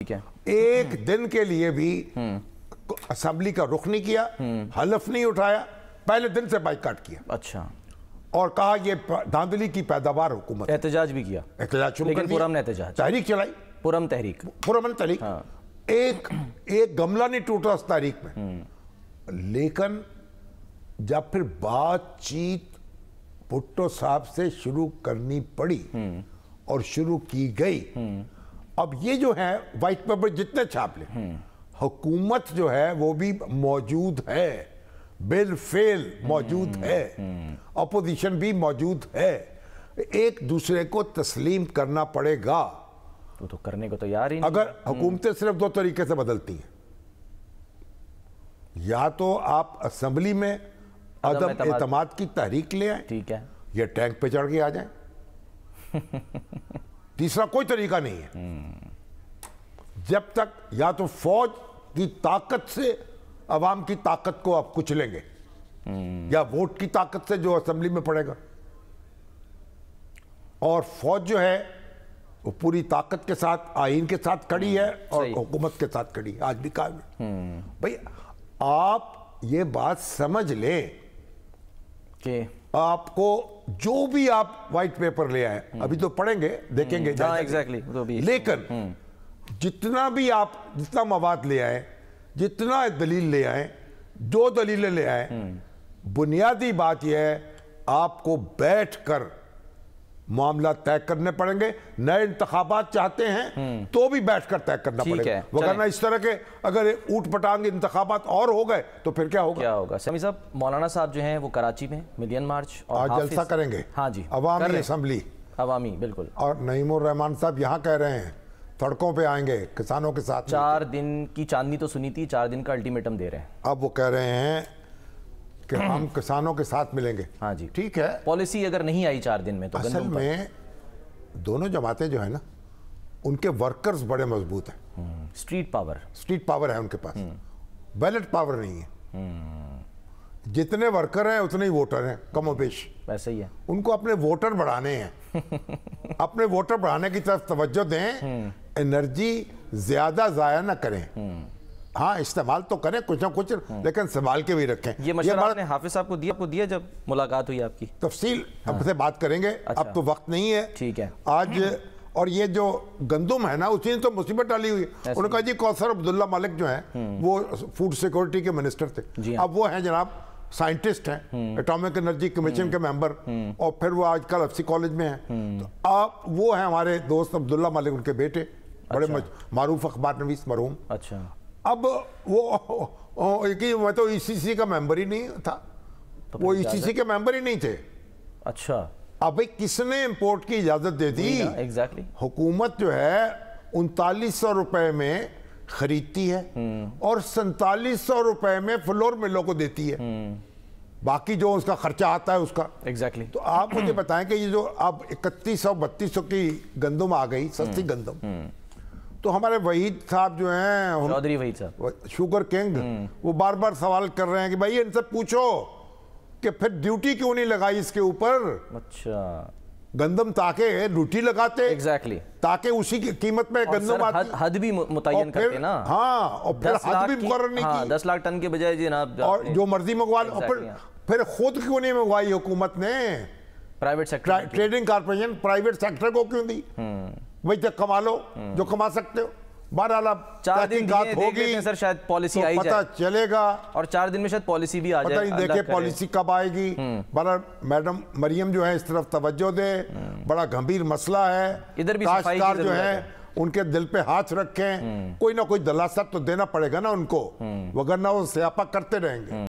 ایک دن کے لیے بھی اسمبلی کا رخ نہیں کیا، حلف نہیں اٹھایا، پہلے دن سے بائیکاٹ کیا۔ اچھا، اور کہا یہ دھاندلی کی پیداوار حکومت۔ احتجاج بھی کیا، احتجاج شروع کر لیکن دیا، پرامن احتجاج، تحریک چلائی، پرامن تحریک، پرامن تحریک۔ ایک گملہ نہیں ٹوٹا اس تحریک میں۔ لیکن جب پھر بات چیت بھٹو صاحب سے شروع کرنی پڑی اور شروع کی گئی، اب یہ جو ہے وائٹ پیپر جتنے چھاپ لیں، حکومت جو ہے وہ بھی موجود ہے، بالفعل موجود ہے، اپوزیشن بھی موجود ہے، ایک دوسرے کو تسلیم کرنا پڑے گا۔ تو کرنے کو تیار ہی نہیں۔ اگر حکومتیں صرف دو طریقے سے بدلتی ہیں، یا تو آپ اسمبلی میں عدم اعتماد کی تحریک لے آئیں، ٹھیک ہے، یا ٹینک پہ چڑھ کے آ جائیں، تیسرا کوئی طریقہ نہیں ہے۔ جب تک یا تو فوج کی طاقت سے عوام کی طاقت کو آپ کچلیں گے، یا ووٹ کی طاقت سے جو اسمبلی میں پڑے گا، اور فوج جو ہے وہ پوری طاقت کے ساتھ آئین کے ساتھ کھڑی ہے اور حکومت کے ساتھ کھڑی ہے، آج بھی قائم ہے۔ بھئی آپ یہ بات سمجھ لیں کہ آپ کو جو بھی آپ وائٹ پیپر لے آئے، ابھی تو پڑھیں گے، دیکھیں گے، لیکن جتنا بھی آپ جتنا مواد لے آئے، جتنا دلیل لے آئے، جو دلیلیں لے آئے، بنیادی بات یہ ہے آپ کو بیٹھ کر معاملہ طے کرنے پڑیں گے۔ نئے انتخابات چاہتے ہیں تو بھی بیٹھ کر طے کرنا پڑے گا، وگرنہ اس طرح کے اگر اوٹ پٹانگ انتخابات اور ہو گئے تو پھر کیا ہوگا؟ سمیع صاحب، مولانا صاحب جو ہیں وہ کراچی میں ملین مارچ اور آج جلسہ کریں گے، ہاں جی، عوامی اسمبلی، عوامی، بالکل۔ اور نعیم الرحمان صاحب یہاں کہہ رہے ہیں سڑکوں پہ آئیں گے کسانوں کے ساتھ۔ 4 دن کی چاندنی تو سنی تھی، 4 دن کا الٹیمیٹم دے رہے ہیں۔ اب وہ کہہ رہے ہیں کہ ہم کسانوں کے ساتھ ملیں گے۔ ہاں جی، ٹھیک ہے، پالیسی اگر نہیں آئی 4 دن میں تو اصل میں دونوں جماعتیں جو ہیں نا، ان کے ورکرز بڑے مضبوط ہیں، اسٹریٹ پاور ہے ان کے پاس، بیلٹ پاور نہیں ہے۔ جتنے ورکر ہیں اتنے ہی ووٹر ہیں، کم و بیش ویسے ہی ہے۔ ان کو اپنے ووٹر بڑھانے ہیں، اپنے ووٹر بڑھانے کی طرف توجہ دیں، انرجی زیادہ ضائع نہ کریں، ہاں استعمال تو کریں کچھ نہ کچھ، لیکن سنبھال کے بھی رکھیں۔ یہ مشورہ آپ نے حافظ صاحب کو دیا جب ملاقات ہوئی آپ کی؟ تفصیل اب سے بات کریں گے، اب تو وقت نہیں ہے۔ ٹھیک ہے، آج اور یہ جو گندم ہے نا، اسی نے تو مصیبت ڈالی ہوئی ہے۔ انہوں نے کہا جی کوثر عبداللہ ملک جو ہیں وہ فوڈ سیکورٹی کے منسٹر تھے، اب وہ ہیں جناب سائنٹسٹ ہیں، ایٹامک انرجی کمیشن کے ممبر، اور پھر وہ آج کل ایف سی کالج میں ہیں۔ تو آپ وہ ہیں ہمارے دوست عبداللہ ملک، ان کے بیٹے، بڑے معروف اخبار نویس مرحوم۔ اچھا، اب وہ میں تو ای سی سی کا ممبر ہی نہیں تھا، وہ ای سی سی کے ممبر ہی نہیں تھے۔ اچھا، اب کس نے امپورٹ کی اجازت دے دی؟ حکومت جو ہے 3900 روپے میں خریدتی ہے اور 4700 روپے میں فلور ملوں کو دیتی ہے، باقی جو اس کا خرچہ آتا ہے اس کا۔ تو آپ مجھے بتائیں کہ یہ جو اب 3100-3200 کی گندم آ گئی، سستی گندم، تو ہمارے وحید صاحب جو ہیں، چودھری وحید صاحب، شوگر کنگ، وہ بار بار سوال کر رہے ہیں کہ بھائی ان سے پوچھو کہ پھر ڈیوٹی کیوں نہیں لگائی اس کے اوپر؟ اچھا، گندم تاکہ ڈیوٹی لگاتے، تاکہ اسی کی قیمت میں گندم آتی، حد بھی متعین کرتے نا۔ ہاں، اور پھر حد بھی مقرر نہیں کی، 10 لاکھ ٹن کے بجائے جناب، اور جو مرضی منگوا لو۔ پھر خود کیوں نہیں منگوائی حکومت نے؟ Private sector, trading corporation private sector کو کیوں دی؟ وہی تک کما لو جو کما سکتے ہو۔ بہرحال اب 4 دن ہوگی سر، شاید پالیسی آئی جائے، پتہ چلے گا، اور 4 دن میں شاید پالیسی بھی آ جائے، پتہ نہیں، دیکھیں پالیسی کب آئے گی۔ بہرحال میڈم مریم جو ہے اس طرف توجہ دے، بڑا گھمبیر مسئلہ ہے، کاشتکار جو ہے ان کے دل پہ ہاتھ رکھیں، کوئی نہ کوئی دلاسا تو دینا پڑے گا نا ان کو، وگرنہ وہ سیاپا کرتے رہیں گے۔